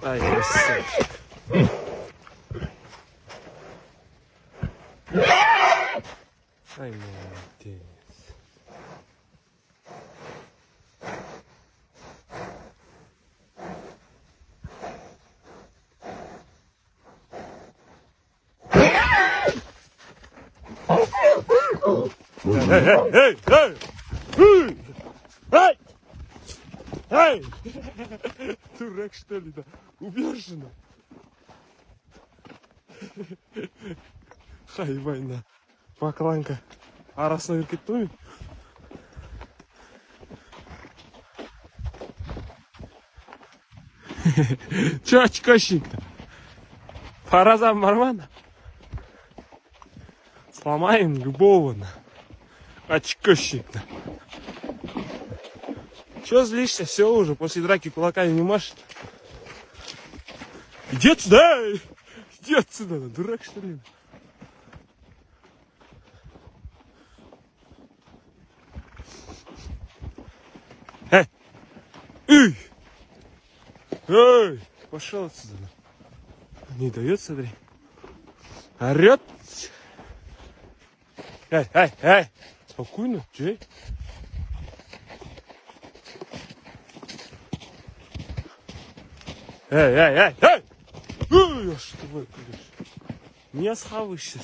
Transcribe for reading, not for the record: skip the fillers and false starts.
Ай, красавчик. Ай, молодец. Эй! Эй! Эй! Дурак, что ли, да? Убьешь жену? Hayvayna. Baklanka. Arasına ürketti mi? Че очкощик-то? Пора нормально. Сломаем любого. Очкощик-то. Че злишься? Все уже, после драки кулаками не машет. Иди отсюда! Иди отсюда, дурак что ли? Эй! Эй! Эй! Пошел отсюда. Не дает, смотри. Орет. Эй! Спокойно, Джей. Эй! Ой, что вы, не схаваешься.